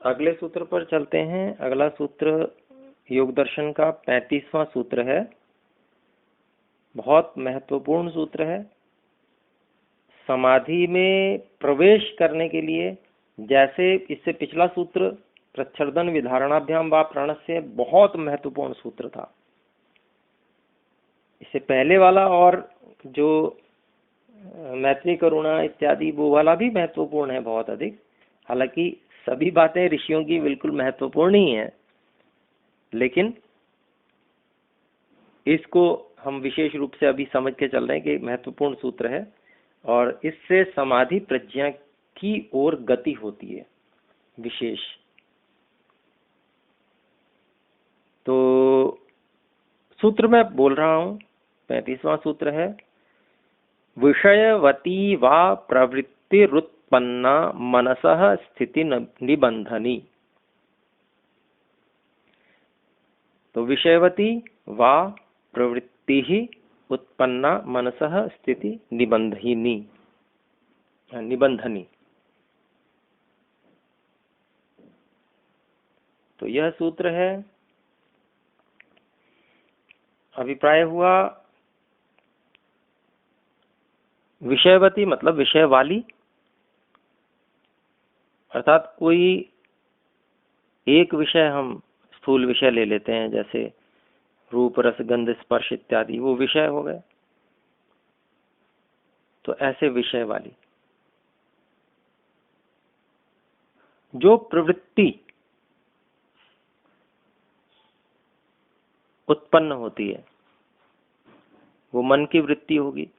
अगले सूत्र पर चलते हैं। अगला सूत्र योग दर्शन का 35वां सूत्र है। बहुत महत्वपूर्ण सूत्र है। समाधि में प्रवेश करने के लिए, जैसे इससे पिछला सूत्र प्रच्छर्दन विधारणाभ्याम व प्रणस्य बहुत महत्वपूर्ण सूत्र था, इससे पहले वाला और जो मैत्री करुणा इत्यादि वो वाला भी महत्वपूर्ण है बहुत अधिक। हालांकि सभी बातें ऋषियों की बिल्कुल महत्वपूर्ण ही हैं, लेकिन इसको हम विशेष रूप से अभी समझ के चल रहे हैं कि महत्वपूर्ण सूत्र है और इससे समाधि प्रज्ञा की ओर गति होती है विशेष। तो सूत्र मैं बोल रहा हूं, 35वां सूत्र है, विषयवती वा प्रवृत्तिरुत्पन्ना मनसः स्थिति निबंधनी। तो विषयवती वा प्रवृत्ति ही उत्पन्ना मनसः स्थिति निबंधनी। तो यह सूत्र है। अभिप्राय हुआ विषयवती मतलब विषय वाली, अर्थात कोई एक विषय, हम स्थूल विषय ले लेते हैं जैसे रूप रस गंध स्पर्श इत्यादि, वो विषय हो गए। तो ऐसे विषय वाली जो प्रवृत्ति उत्पन्न होती है वो मन की वृत्ति होगी।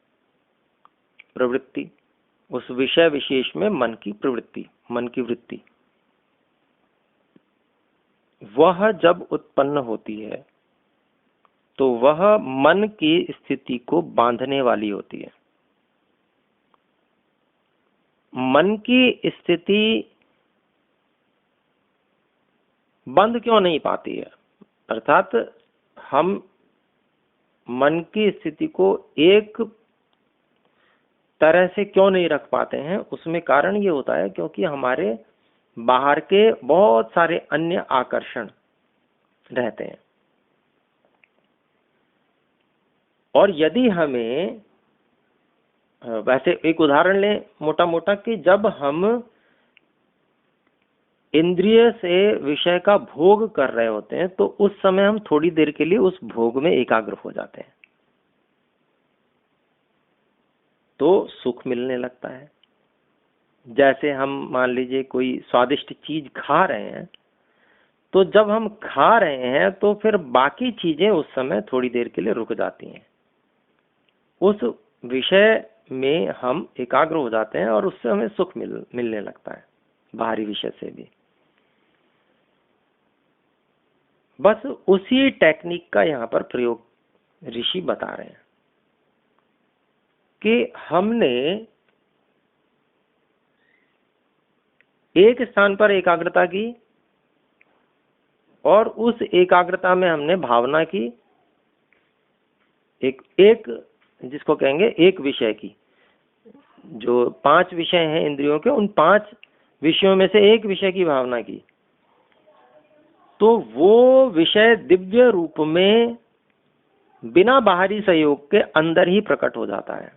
प्रवृत्ति उस विषय विशेष में मन की प्रवृत्ति, मन की वृत्ति, वह जब उत्पन्न होती है तो वह मन की स्थिति को बांधने वाली होती है। मन की स्थिति बंद क्यों नहीं पाती है, अर्थात हम मन की स्थिति को एक तरह से क्यों नहीं रख पाते हैं, उसमें कारण ये होता है क्योंकि हमारे बाहर के बहुत सारे अन्य आकर्षण रहते हैं। और यदि हमें, वैसे एक उदाहरण लें मोटा मोटा, कि जब हम इंद्रिय से विषय का भोग कर रहे होते हैं तो उस समय हम थोड़ी देर के लिए उस भोग में एकाग्र हो जाते हैं, तो सुख मिलने लगता है। जैसे हम मान लीजिए कोई स्वादिष्ट चीज खा रहे हैं, तो जब हम खा रहे हैं तो फिर बाकी चीजें उस समय थोड़ी देर के लिए रुक जाती हैं, उस विषय में हम एकाग्र हो जाते हैं और उससे हमें सुख मिलने लगता है, बाहरी विषय से भी। बस उसी टेक्निक का यहाँ पर प्रयोग ऋषि बता रहे हैं कि हमने एक स्थान पर एकाग्रता की और उस एकाग्रता में हमने भावना की, एक जिसको कहेंगे एक विषय की। जो 5 विषय हैं इंद्रियों के, उन 5 विषयों में से एक विषय की भावना की, तो वो विषय दिव्य रूप में बिना बाहरी सहयोग के अंदर ही प्रकट हो जाता है।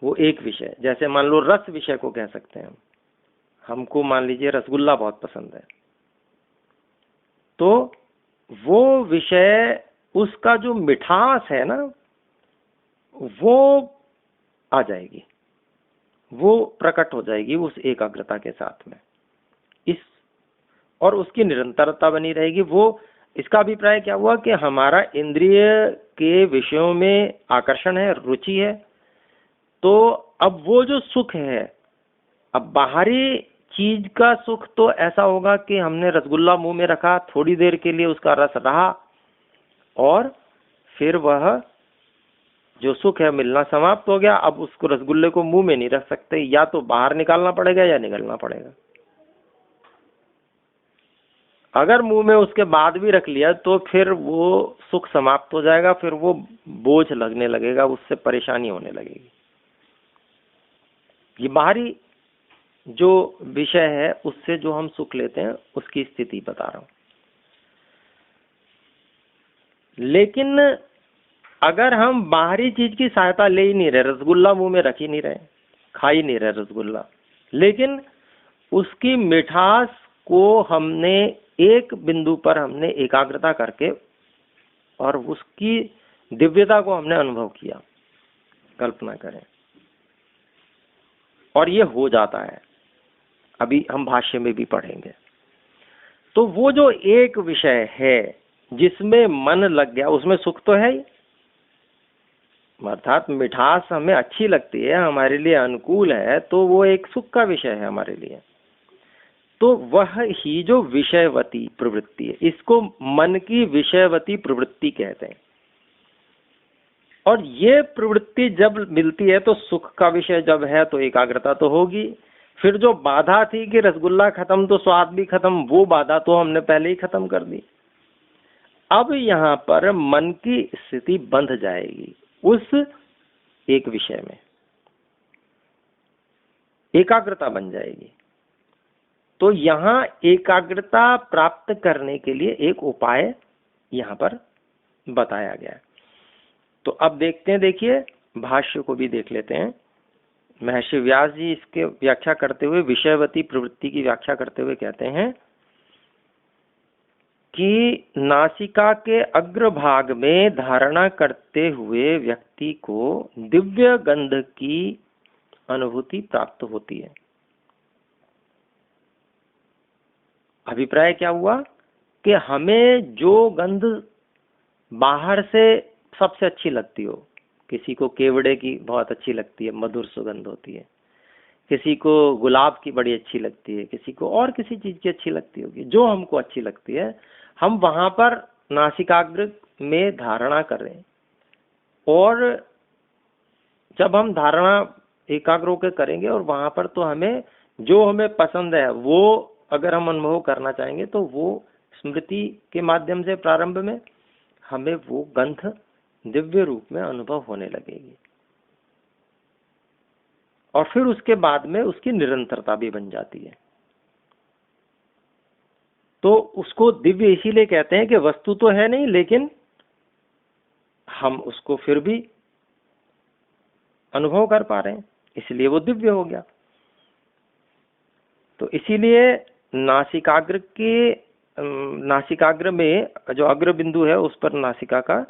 वो एक विषय, जैसे मान लो रस विषय को कह सकते हैं। हमको मान लीजिए रसगुल्ला बहुत पसंद है, तो वो विषय, उसका जो मिठास है ना, वो आ जाएगी, वो प्रकट हो जाएगी उस एकाग्रता के साथ में, और उसकी निरंतरता बनी रहेगी। वो, इसका अभिप्राय क्या हुआ कि हमारा इंद्रिय के विषयों में आकर्षण है, रुचि है, तो अब वो जो सुख है, अब बाहरी चीज का सुख तो ऐसा होगा कि हमने रसगुल्ला मुंह में रखा, थोड़ी देर के लिए उसका रस रहा और फिर वह जो सुख है मिलना समाप्त हो गया। अब उसको रसगुल्ले को मुंह में नहीं रख सकते, या तो बाहर निकालना पड़ेगा या निगलना पड़ेगा। अगर मुंह में उसके बाद भी रख लिया तो फिर वो सुख समाप्त हो जाएगा, फिर वो बोझ लगने लगेगा, उससे परेशानी होने लगेगी। ये बाहरी जो विषय है उससे जो हम सुख लेते हैं उसकी स्थिति बता रहा हूं। लेकिन अगर हम बाहरी चीज की सहायता ले ही नहीं रहे, रसगुल्ला मुंह में रख ही नहीं रहे, खा ही नहीं रहे रसगुल्ला, लेकिन उसकी मिठास को हमने एक बिंदु पर हमने एकाग्रता करके और उसकी दिव्यता को हमने अनुभव किया, कल्पना करें, और ये हो जाता है, अभी हम भाष्य में भी पढ़ेंगे। तो वो जो एक विषय है जिसमें मन लग गया उसमें सुख तो है ही, अर्थात मिठास हमें अच्छी लगती है, हमारे लिए अनुकूल है, तो वो एक सुख का विषय है हमारे लिए। तो वह ही जो विषयवती प्रवृत्ति है, इसको मन की विषयवती प्रवृत्ति कहते हैं। और ये प्रवृत्ति जब मिलती है तो सुख का विषय जब है तो एकाग्रता तो होगी। फिर जो बाधा थी कि रसगुल्ला खत्म तो स्वाद भी खत्म, वो बाधा तो हमने पहले ही खत्म कर दी। अब यहाँ पर मन की स्थिति बंध जाएगी उस एक विषय में, एकाग्रता बन जाएगी। तो यहाँ एकाग्रता प्राप्त करने के लिए एक उपाय यहाँ पर बताया गया है। तो अब देखते हैं, देखिए भाष्य को भी देख लेते हैं। महर्षि व्यास जी इसके व्याख्या करते हुए, विषयवती प्रवृत्ति की व्याख्या करते हुए कहते हैं कि नासिका के अग्रभाग में धारणा करते हुए व्यक्ति को दिव्य गंध की अनुभूति प्राप्त होती है। अभिप्राय क्या हुआ कि हमें जो गंध बाहर से सबसे अच्छी लगती हो, किसी को केवड़े की बहुत अच्छी लगती है, मधुर सुगंध होती है, किसी को गुलाब की बड़ी अच्छी लगती है, किसी को और किसी चीज की अच्छी लगती होगी, जो हमको अच्छी लगती है हम वहां पर नासिकाग्र में धारणा करें। और जब हम धारणा एकाग्र होकर करेंगे और वहां पर तो हमें जो हमें पसंद है वो अगर हम अनुभव करना चाहेंगे तो वो स्मृति के माध्यम से प्रारंभ में हमें वो गंध दिव्य रूप में अनुभव होने लगेगी, और फिर उसके बाद में उसकी निरंतरता भी बन जाती है। तो उसको दिव्य इसीलिए कहते हैं कि वस्तु तो है नहीं, लेकिन हम उसको फिर भी अनुभव कर पा रहे हैं, इसलिए वो दिव्य हो गया। तो इसीलिए नासिकाग्र में जो अग्र बिंदु है उस पर नासिका का,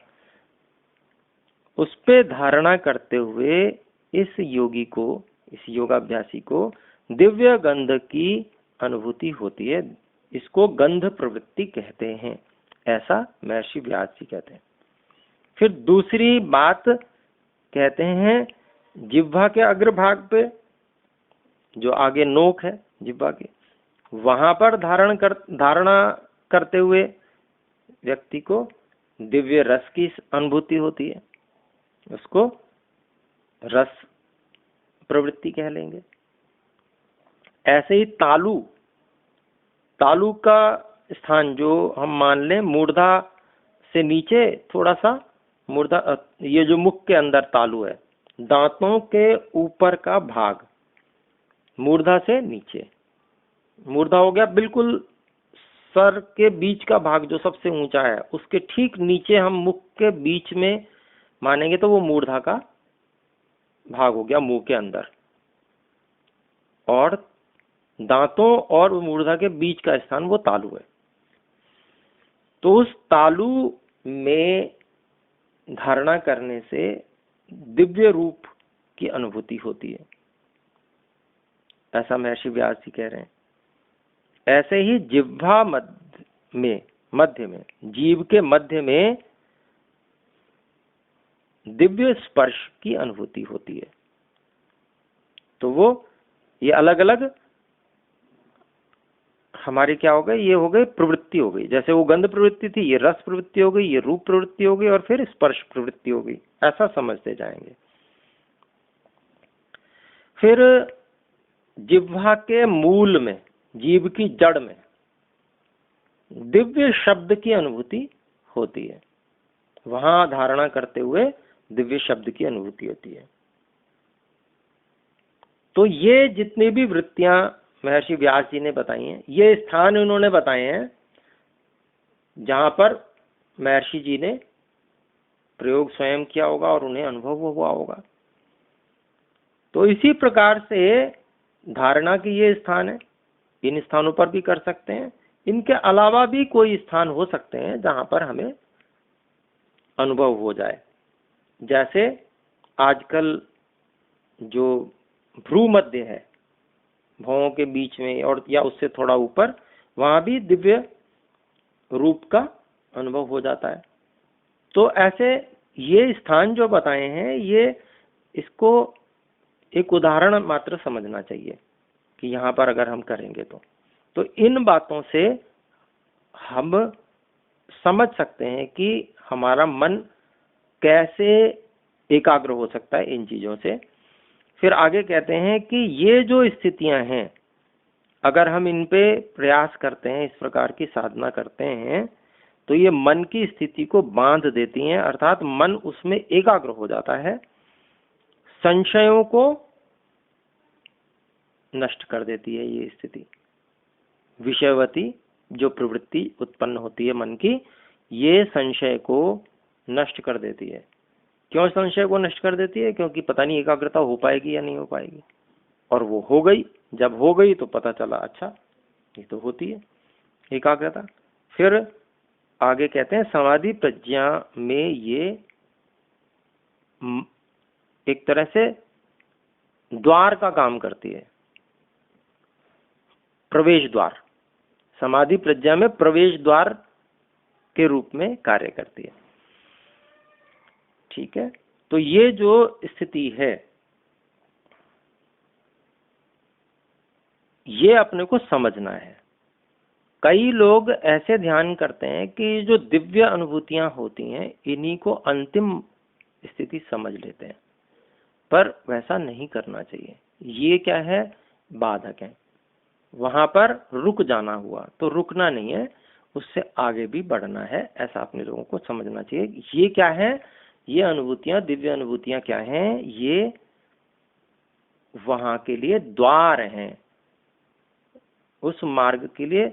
उस पे धारणा करते हुए इस योगी को, इस योगाभ्यासी को दिव्य गंध की अनुभूति होती है। इसको गंध प्रवृत्ति कहते हैं, ऐसा महर्षि व्यास जी कहते हैं। फिर दूसरी बात कहते हैं, जिह्वा के अग्रभाग पे जो आगे नोक है जिह्वा के, वहां पर धारणा करते हुए व्यक्ति को दिव्य रस की अनुभूति होती है, उसको रस प्रवृत्ति कह लेंगे। ऐसे ही तालु का स्थान जो हम मान लें मूर्धा से नीचे थोड़ा सा, मूर्धा ये जो मुख के अंदर तालु है, दांतों के ऊपर का भाग मूर्धा से नीचे, मूर्धा हो गया बिल्कुल सर के बीच का भाग जो सबसे ऊंचा है, उसके ठीक नीचे हम मुख के बीच में मानेंगे तो वो मूर्धा का भाग हो गया मुंह के अंदर, और दांतों और मूर्धा के बीच का स्थान वो तालु है। तो उस तालु में धारणा करने से दिव्य रूप की अनुभूति होती है, ऐसा महर्षि व्यास जी कह रहे हैं। ऐसे ही जिह्वा मध्य में जीव के मध्य में दिव्य स्पर्श की अनुभूति होती है। तो वो ये अलग अलग हमारी क्या हो गई, ये हो गई प्रवृत्ति हो गई। जैसे वो गंध प्रवृत्ति थी, ये रस प्रवृत्ति हो गई, ये रूप प्रवृत्ति हो गई, और फिर स्पर्श प्रवृत्ति हो गई, ऐसा समझते जाएंगे। फिर जिह्वा के मूल में, जीव की जड़ में दिव्य शब्द की अनुभूति होती है, वहां धारणा करते हुए दिव्य शब्द की अनुभूति होती है। तो ये जितनी भी वृत्तियां महर्षि व्यास जी ने बताई हैं, ये स्थान उन्होंने बताए हैं जहां पर महर्षि जी ने प्रयोग स्वयं किया होगा और उन्हें अनुभव हुआ होगा। तो इसी प्रकार से धारणा के ये स्थान है, इन स्थानों पर भी कर सकते हैं। इनके अलावा भी कोई स्थान हो सकते हैं जहां पर हमें अनुभव हो जाए। जैसे आजकल जो भ्रू मध्य है, भौहों के बीच में और या उससे थोड़ा ऊपर, वहां भी दिव्य रूप का अनुभव हो जाता है। तो ऐसे ये स्थान जो बताए हैं, ये इसको एक उदाहरण मात्र समझना चाहिए कि यहाँ पर अगर हम करेंगे तो इन बातों से हम समझ सकते हैं कि हमारा मन कैसे एकाग्र हो सकता है इन चीजों से। फिर आगे कहते हैं कि ये जो स्थितियां हैं, अगर हम इन पे प्रयास करते हैं, इस प्रकार की साधना करते हैं, तो ये मन की स्थिति को बांध देती हैं, अर्थात मन उसमें एकाग्र हो जाता है, संशयों को नष्ट कर देती है ये स्थिति। विषयवती जो प्रवृत्ति उत्पन्न होती है मन की, ये संशय को नष्ट कर देती है। क्यों संशय को नष्ट कर देती है? क्योंकि पता नहीं एकाग्रता हो पाएगी या नहीं हो पाएगी, और वो हो गई। जब हो गई तो पता चला अच्छा ये तो होती है एकाग्रता। फिर आगे कहते हैं समाधि प्रज्ञा में ये एक तरह से द्वार का काम करती है, प्रवेश द्वार। समाधि प्रज्ञा में प्रवेश द्वार के रूप में कार्य करती है। ठीक है, तो ये जो स्थिति है ये अपने को समझना है। कई लोग ऐसे ध्यान करते हैं कि जो दिव्य अनुभूतियां होती हैं इन्हीं को अंतिम स्थिति समझ लेते हैं, पर वैसा नहीं करना चाहिए। ये क्या है? बाधक है। वहां पर रुक जाना हुआ, तो रुकना नहीं है, उससे आगे भी बढ़ना है, ऐसा अपने लोगों को समझना चाहिए। ये क्या है? ये अनुभूतियां, दिव्य अनुभूतियां क्या हैं? ये वहां के लिए द्वार हैं, उस मार्ग के लिए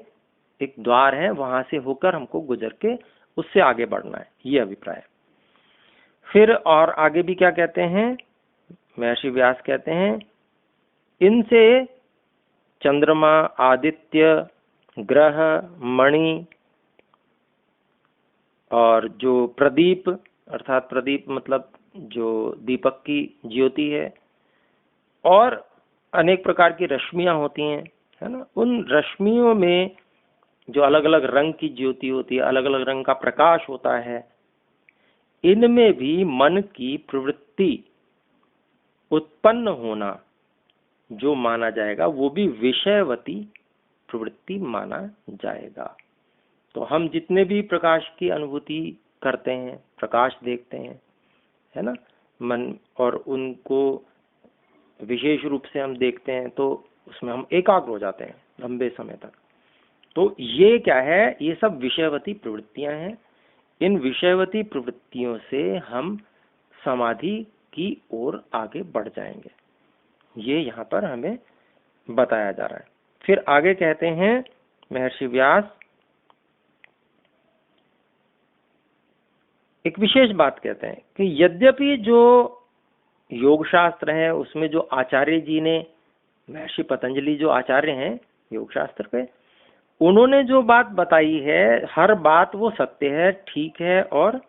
एक द्वार है, वहां से होकर हमको गुजर के उससे आगे बढ़ना है, ये अभिप्राय। फिर और आगे भी क्या कहते हैं महर्षि व्यास? कहते हैं इनसे चंद्रमा, आदित्य, ग्रह, मणि और जो प्रदीप, अर्थात प्रदीप मतलब जो दीपक की ज्योति है, और अनेक प्रकार की रश्मियां होती हैं, है ना, उन रश्मियों में जो अलग अलग रंग की ज्योति होती है, अलग अलग रंग का प्रकाश होता है, इनमें भी मन की प्रवृत्ति उत्पन्न होना जो माना जाएगा वो भी विषयवती प्रवृत्ति माना जाएगा। तो हम जितने भी प्रकाश की अनुभूति करते हैं, प्रकाश देखते हैं, है ना, मन, और उनको विशेष रूप से हम देखते हैं तो उसमें हम एकाग्र हो जाते हैं लंबे समय तक। तो ये क्या है? ये सब विषयवती प्रवृत्तियां हैं। इन विषयवती प्रवृत्तियों से हम समाधि की ओर आगे बढ़ जाएंगे, ये यहाँ पर हमें बताया जा रहा है। फिर आगे कहते हैं महर्षि व्यास एक विशेष बात कहते हैं कि यद्यपि जो योग शास्त्र है उसमें जो आचार्य जी ने, महर्षि पतंजलि जो आचार्य हैं योग शास्त्र के, उन्होंने जो बात बताई है हर बात वो सत्य है, ठीक है, और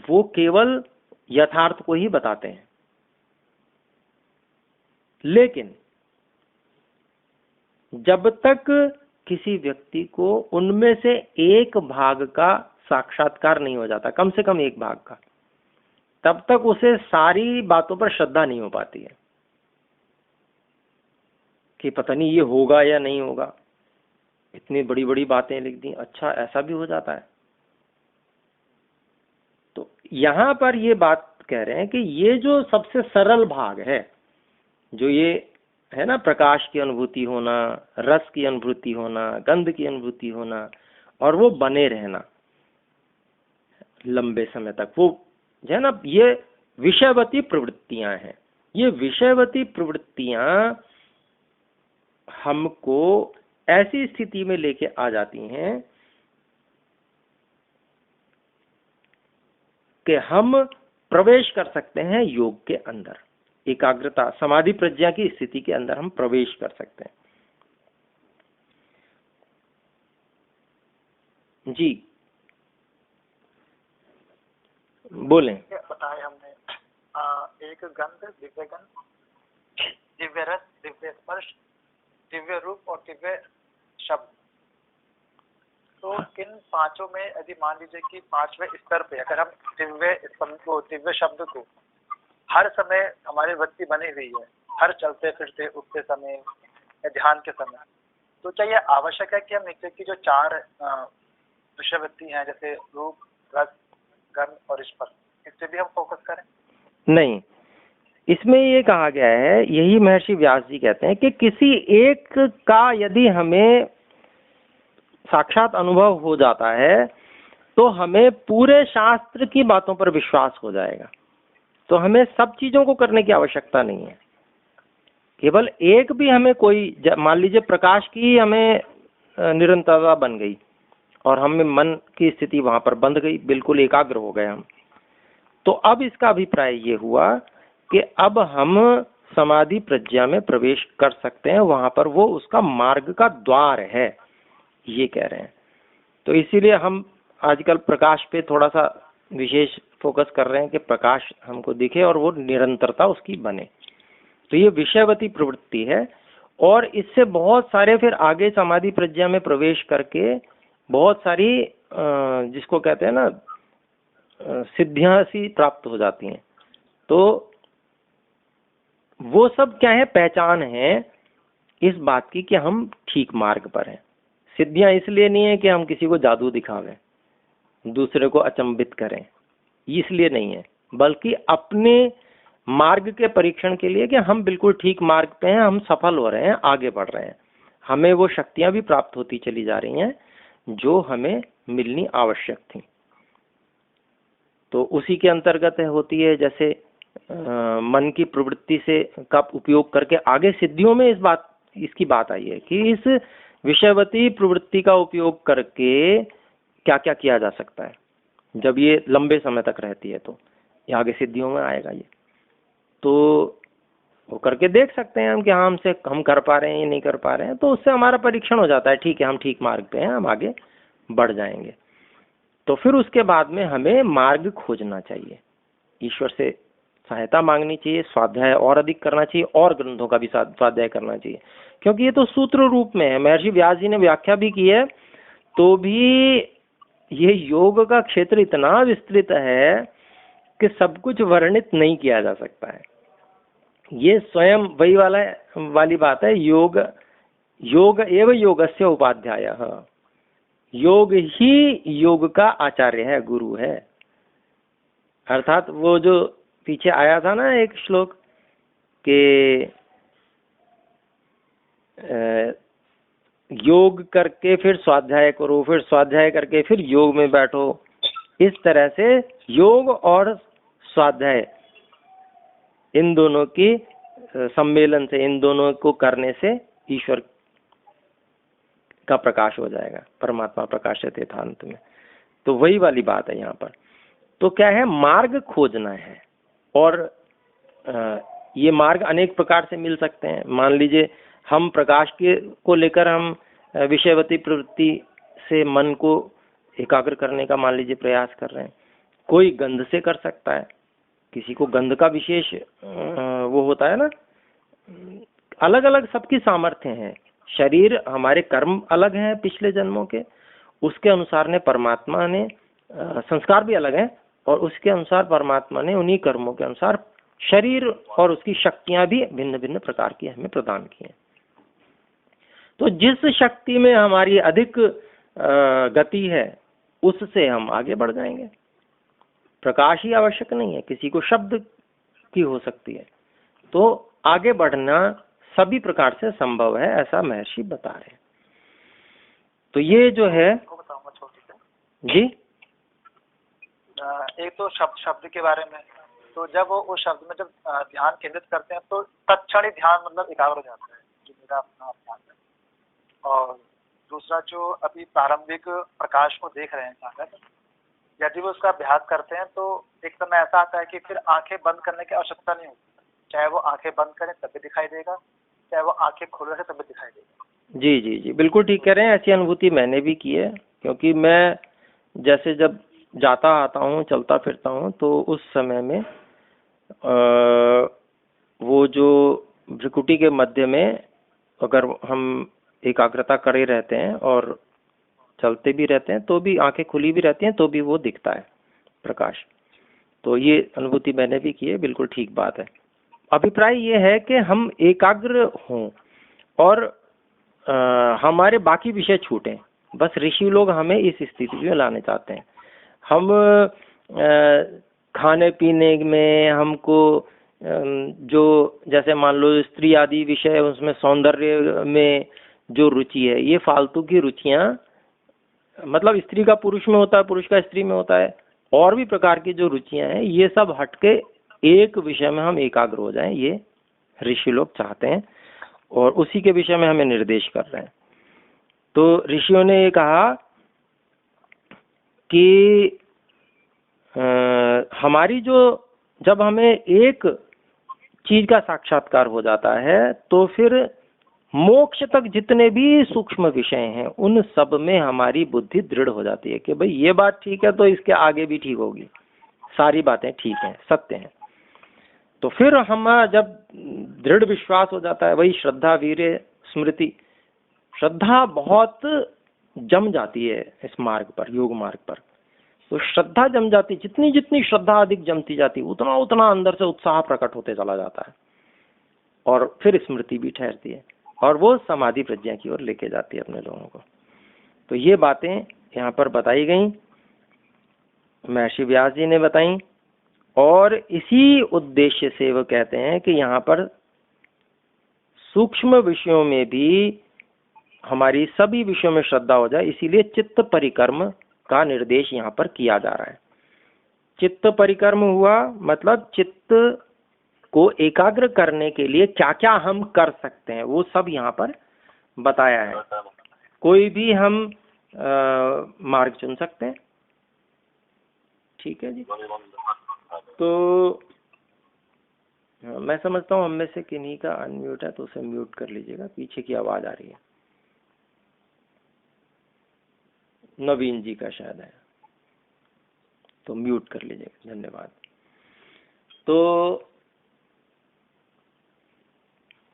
वो केवल यथार्थ को ही बताते हैं। लेकिन जब तक किसी व्यक्ति को उनमें से एक भाग का साक्षात्कार नहीं हो जाता, कम से कम एक भाग का, तब तक उसे सारी बातों पर श्रद्धा नहीं हो पाती है कि पता नहीं ये होगा या नहीं होगा। इतनी बड़ी बड़ी बातें लिख दी, अच्छा ऐसा भी हो जाता है। तो यहां पर ये बात कह रहे हैं कि ये जो सबसे सरल भाग है, जो ये है ना, प्रकाश की अनुभूति होना, रस की अनुभूति होना, गंध की अनुभूति होना, और वो बने रहना लंबे समय तक, वो जो है ना, ये विषयवती प्रवृत्तियां हैं। ये विषयवती प्रवृत्तियां हमको ऐसी स्थिति में लेके आ जाती हैं कि हम प्रवेश कर सकते हैं योग के अंदर, एकाग्रता समाधि प्रज्ञा की स्थिति के अंदर हम प्रवेश कर सकते हैं। जी बोलें। बताया हमने एक गंध, दिव्य गंध, दिव्य रस, दिव्य स्पर्श, दिव्य रूप और दिव्य शब्द। तो इन पांचों में यदि मान लीजिए कि पांचवें स्तर पे अगर हम दिव्य शब्द को हर समय हमारी वृत्ति बनी हुई है, हर चलते फिरते उठते समय या ध्यान के समय, तो क्या यह आवश्यक है कि हम नीचे की जो चार विषय वृत्ति हैं जैसे रूप, रस, गंध और स्पर्श, इस पे भी हम फोकस करें? नहीं, इसमें ये कहा गया है, यही महर्षि व्यास जी कहते हैं कि किसी एक का यदि हमें साक्षात अनुभव हो जाता है तो हमें पूरे शास्त्र की बातों पर विश्वास हो जाएगा, तो हमें सब चीजों को करने की आवश्यकता नहीं है। केवल एक भी हमें कोई, मान लीजिए प्रकाश की हमें निरंतरता बन गई और हमें मन की स्थिति वहां पर बंध गई, बिल्कुल एकाग्र हो गए हम, तो अब इसका अभिप्राय ये हुआ कि अब हम समाधि प्रज्ञा में प्रवेश कर सकते हैं, वहां पर वो उसका मार्ग का द्वार है, ये कह रहे हैं। तो इसीलिए हम आजकल प्रकाश पे थोड़ा सा विशेष फोकस कर रहे हैं कि प्रकाश हमको दिखे और वो निरंतरता उसकी बने। तो ये विषयवती प्रवृत्ति है और इससे बहुत सारे फिर आगे समाधि प्रज्ञा में प्रवेश करके बहुत सारी जिसको कहते हैं ना सिद्धियां सी प्राप्त हो जाती हैं। तो वो सब क्या है, पहचान है इस बात की कि हम ठीक मार्ग पर हैं। सिद्धियां इसलिए नहीं है कि हम किसी को जादू दिखावें, दूसरे को अचंभित करें, इसलिए नहीं है, बल्कि अपने मार्ग के परीक्षण के लिए कि हम बिल्कुल ठीक मार्ग पे हैं, हम सफल हो रहे हैं, आगे बढ़ रहे हैं, हमें वो शक्तियां भी प्राप्त होती चली जा रही हैं जो हमें मिलनी आवश्यक थी। तो उसी के अंतर्गत होती है, जैसे मन की प्रवृत्ति से का उपयोग करके आगे सिद्धियों में इसकी बात आई है कि इस विषयवती प्रवृत्ति का उपयोग करके क्या क्या किया जा सकता है जब ये लंबे समय तक रहती है, तो ये आगे सिद्धियों में आएगा। ये तो वो करके देख सकते हैं हम कि हाँ हम कर पा रहे हैं या नहीं कर पा रहे हैं, तो उससे हमारा परीक्षण हो जाता है, ठीक है हम ठीक मार्ग पे हैं, हम आगे बढ़ जाएंगे। तो फिर उसके बाद में हमें मार्ग खोजना चाहिए, ईश्वर से सहायता मांगनी चाहिए, स्वाध्याय और अधिक करना चाहिए और ग्रंथों का भी स्वाध्याय करना चाहिए, क्योंकि ये तो सूत्र रूप में है। महर्षि व्यास जी ने व्याख्या भी की है, तो भी ये योग का क्षेत्र इतना विस्तृत है कि सब कुछ वर्णित नहीं किया जा सकता है। ये स्वयं वही वाली बात है, योग एवं योगस्य उपाध्यायः, योग ही योग का आचार्य है, गुरु है। अर्थात वो जो पीछे आया था ना एक श्लोक के योग करके फिर स्वाध्याय करो, फिर स्वाध्याय करके फिर योग में बैठो, इस तरह से योग और स्वाध्याय इन दोनों की सम्मेलन से, इन दोनों को करने से ईश्वर का प्रकाश हो जाएगा, परमात्मा प्रकाशित यथांत में। तो वही वाली बात है यहाँ पर। तो क्या है, मार्ग खोजना है, और ये मार्ग अनेक प्रकार से मिल सकते हैं। मान लीजिए हम प्रकाश को लेकर हम विषयवती प्रवृत्ति से मन को एकाग्र करने का मान लीजिए प्रयास कर रहे हैं, कोई गंध से कर सकता है, किसी को गंध का विशेष वो होता है ना, अलग अलग सबकी सामर्थ्य है। शरीर, हमारे कर्म अलग हैं पिछले जन्मों के, उसके अनुसार ने परमात्मा ने संस्कार भी अलग हैं, और उसके अनुसार परमात्मा ने उन्हीं कर्मों के अनुसार शरीर और उसकी शक्तियां भी भिन्न भिन्न प्रकार की हमें प्रदान की हैं। तो जिस शक्ति में हमारी अधिक गति है उससे हम आगे बढ़ जाएंगे। प्रकाश ही आवश्यक नहीं है, किसी को शब्द की हो सकती है। तो आगे बढ़ना सभी प्रकार से संभव है, ऐसा महर्षि बता रहे हैं। तो ये जो है जी, एक तो शब्द के बारे में, तो जब वो उस शब्द में जब ध्यान केंद्रित करते हैं तो तत्क्षण ही ध्यान मतलब एकाग्र हो जाता है, जो मेरा अपना ध्यान है। और दूसरा जो अभी प्रारंभिक प्रकाश को देख रहे हैं सागर, यदि वो उसका अभ्यास करते हैं तो एक समय ऐसा आता है कि फिर आंखें बंद करने की आवश्यकता नहीं होती, चाहे वो आंखें बंद करें तब भी दिखाई देगा, चाहे वो आंखें खोले तब भी दिखाई देगा। जी जी जी, बिल्कुल ठीक कह रहे हैं। ऐसी अनुभूति मैंने भी की है, क्योंकि मैं जैसे जब जाता आता हूँ, चलता फिरता हूँ, तो उस समय में वो जो भ्रिकुटी के मध्य में अगर हम एकाग्रता करे रहते हैं और चलते भी रहते हैं तो भी आंखें खुली भी रहती हैं तो भी वो दिखता है प्रकाश। तो ये अनुभूति मैंने भी की है, बिल्कुल ठीक बात है। अभिप्राय ये है कि हम एकाग्र हों और हमारे बाकी विषय छूटें, बस ऋषि लोग हमें इस स्थिति में लाने चाहते हैं। हम खाने पीने में हमको जो जैसे मान लो स्त्री आदि विषय, उसमें सौंदर्य में जो रुचि है, ये फालतू की रुचियां, मतलब स्त्री का पुरुष में होता है, पुरुष का स्त्री में होता है, और भी प्रकार की जो रुचियां हैं, ये सब हटके एक विषय में हम एकाग्र हो जाएं, ये ऋषि लोग चाहते हैं और उसी के विषय में हमें निर्देश कर रहे हैं। तो ऋषियों ने ये कहा कि हमारी जो, जब हमें एक चीज का साक्षात्कार हो जाता है तो फिर मोक्ष तक जितने भी सूक्ष्म विषय हैं उन सब में हमारी बुद्धि दृढ़ हो जाती है कि भाई ये बात ठीक है तो इसके आगे भी ठीक होगी, सारी बातें ठीक हैं, सत्य हैं। तो फिर हम जब दृढ़ विश्वास हो जाता है, वही श्रद्धा वीर्य स्मृति, श्रद्धा बहुत जम जाती है इस मार्ग पर, योग मार्ग पर। तो श्रद्धा जम जाती, जितनी जितनी श्रद्धा अधिक जमती जाती उतना उतना अंदर से उत्साह प्रकट होते चला जाता है और फिर स्मृति भी ठहरती है और वो समाधि प्रज्ञा की ओर लेके जाती है अपने लोगों को। तो ये बातें यहाँ पर बताई गई, महर्षि व्यास जी ने बताई, और इसी उद्देश्य से वो कहते हैं कि यहाँ पर सूक्ष्म विषयों में भी हमारी सभी विषयों में श्रद्धा हो जाए, इसीलिए चित्त परिक्रम का निर्देश यहाँ पर किया जा रहा है। चित्त परिक्रम हुआ मतलब चित्त को एकाग्र करने के लिए क्या क्या हम कर सकते हैं वो सब यहाँ पर बताया है। कोई भी हम मार्ग चुन सकते हैं, ठीक है जी। तो मैं समझता हूँ हम में से किन्हीं का अनम्यूट है तो उसे म्यूट कर लीजिएगा, पीछे की आवाज आ रही है। नवीन जी का शायद है, तो म्यूट कर लीजिएगा, धन्यवाद। तो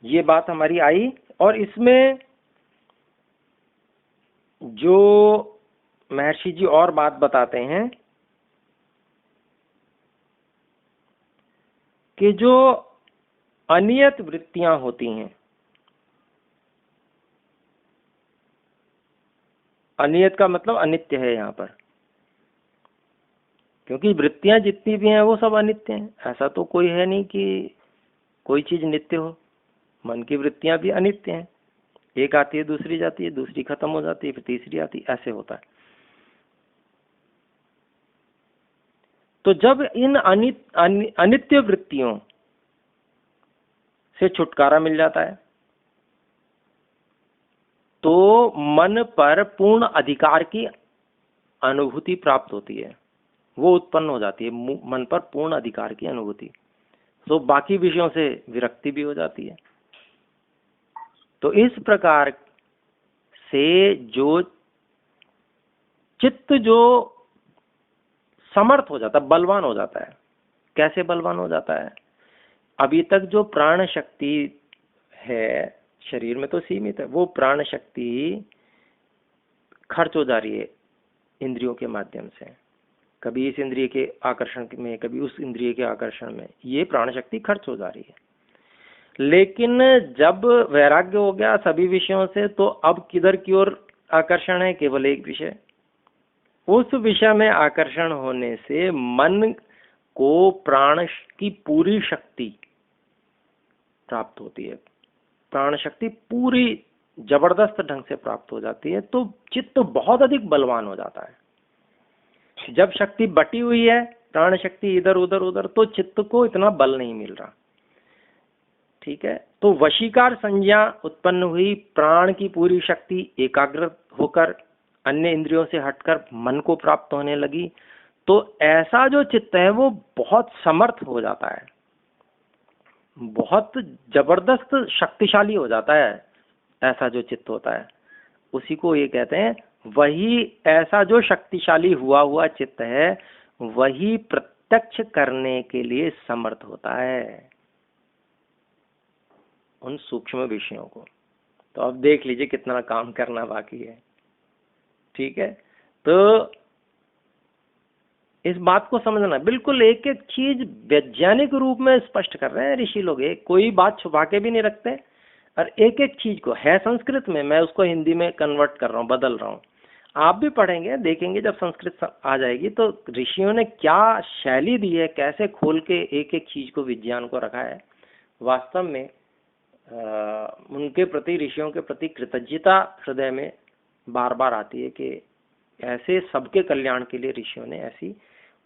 ये बात हमारी आई, और इसमें जो महर्षि जी और बात बताते हैं कि जो अनियत वृत्तियां होती हैं, अनियत का मतलब अनित्य है यहाँ पर, क्योंकि वृत्तियां जितनी भी हैं वो सब अनित्य हैं। ऐसा तो कोई है नहीं कि कोई चीज नित्य हो। मन की वृत्तियां भी अनित्य हैं, एक आती है दूसरी जाती है, दूसरी खत्म हो जाती है फिर तीसरी आती है, ऐसे होता है। तो जब इन अनित्य वृत्तियों से छुटकारा मिल जाता है तो मन पर पूर्ण अधिकार की अनुभूति प्राप्त होती है, वो उत्पन्न हो जाती है, मन पर पूर्ण अधिकार की अनुभूति। तो बाकी विषयों से विरक्ति भी हो जाती है। तो इस प्रकार से जो चित्त जो समर्थ हो जाता है, बलवान हो जाता है। कैसे बलवान हो जाता है? अभी तक जो प्राण शक्ति है शरीर में तो सीमित है, वो प्राण शक्ति खर्च हो जा रही है इंद्रियों के माध्यम से, कभी इस इंद्रिय के आकर्षण में, कभी उस इंद्रिय के आकर्षण में, ये प्राण शक्ति खर्च हो जा रही है। लेकिन जब वैराग्य हो गया सभी विषयों से, तो अब किधर की ओर आकर्षण है? केवल एक विषय। उस विषय में आकर्षण होने से मन को प्राण की पूरी शक्ति प्राप्त होती है, प्राण शक्ति पूरी जबरदस्त ढंग से प्राप्त हो जाती है। तो चित्त बहुत अधिक बलवान हो जाता है। जब शक्ति बटी हुई है प्राण शक्ति इधर उधर उधर, तो चित्त को इतना बल नहीं मिल रहा। ठीक है, तो वशीकार संज्ञा उत्पन्न हुई, प्राण की पूरी शक्ति एकाग्र होकर अन्य इंद्रियों से हटकर मन को प्राप्त होने लगी। तो ऐसा जो चित्त है वो बहुत समर्थ हो जाता है, बहुत जबरदस्त शक्तिशाली हो जाता है। ऐसा जो चित्त होता है उसी को ये कहते हैं, वही ऐसा जो शक्तिशाली हुआ चित्त है वही प्रत्यक्ष करने के लिए समर्थ होता है उन सूक्ष्म विषयों को। तो अब देख लीजिए कितना काम करना बाकी है। ठीक है, तो इस बात को समझना, बिल्कुल एक एक चीज वैज्ञानिक रूप में स्पष्ट कर रहे हैं ऋषि लोग, कोई बात छुपा के भी नहीं रखते, और एक एक चीज को है संस्कृत में, मैं उसको हिंदी में कन्वर्ट कर रहा हूँ, बदल रहा हूँ। आप भी पढ़ेंगे, देखेंगे जब संस्कृत आ जाएगी तो ऋषियों ने क्या शैली दी है, कैसे खोल के एक एक चीज को, विज्ञान को रखा है। वास्तव में उनके प्रति, ऋषियों के प्रति कृतज्ञता हृदय में बार बार आती है कि ऐसे सबके कल्याण के लिए ऋषियों ने ऐसी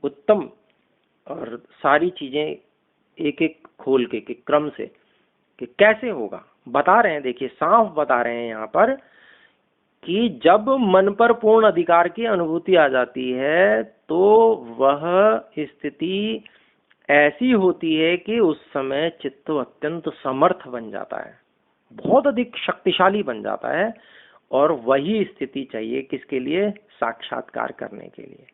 उत्तम और सारी चीजें एक एक खोल के क्रम से कि कैसे होगा बता रहे हैं। देखिए साफ बता रहे हैं यहाँ पर कि जब मन पर पूर्ण अधिकार की अनुभूति आ जाती है तो वह स्थिति ऐसी होती है कि उस समय चित्त अत्यंत समर्थ बन जाता है, बहुत अधिक शक्तिशाली बन जाता है। और वही स्थिति चाहिए किसके लिए? साक्षात्कार करने के लिए।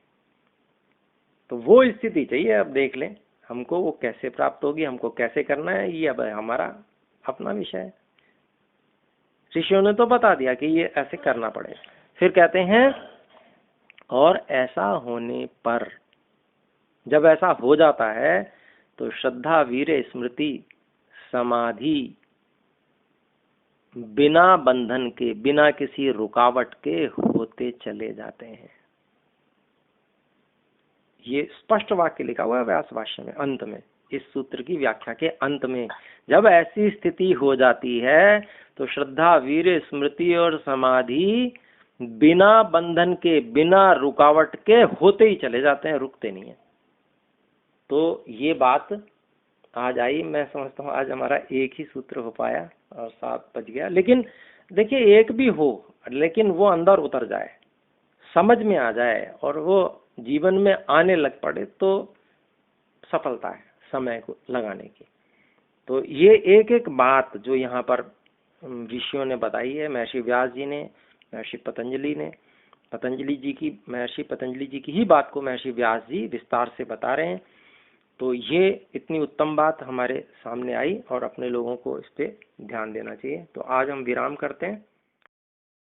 तो वो स्थिति चाहिए। अब देख लें हमको वो कैसे प्राप्त होगी, हमको कैसे करना है, ये अब हमारा अपना विषय है। ऋषियों ने तो बता दिया कि ये ऐसे करना पड़े। फिर कहते हैं और ऐसा होने पर, जब ऐसा हो जाता है तो श्रद्धा, वीर्य, स्मृति, समाधि बिना बंधन के, बिना किसी रुकावट के होते चले जाते हैं। ये स्पष्ट वाक्य लिखा हुआ है व्यास भाष्य में अंत में, इस सूत्र की व्याख्या के अंत में। जब ऐसी स्थिति हो जाती है तो श्रद्धा, वीर्य, स्मृति और समाधि बिना बंधन के, बिना रुकावट के होते ही चले जाते हैं, रुकते नहीं है। तो ये बात आज आई। मैं समझता हूँ आज हमारा एक ही सूत्र हो पाया और 7 बज गया। लेकिन देखिए एक भी हो लेकिन वो अंदर उतर जाए, समझ में आ जाए और वो जीवन में आने लग पड़े तो सफलता है समय को लगाने की। तो ये एक एक बात जो यहाँ पर ऋषियों ने बताई है, महर्षि व्यास जी ने, महर्षि पतंजलि ने, महर्षि पतंजलि जी की ही बात को महर्षि व्यास जी विस्तार से बता रहे हैं। तो ये इतनी उत्तम बात हमारे सामने आई और अपने लोगों को इस पे ध्यान देना चाहिए। तो आज हम विराम करते हैं।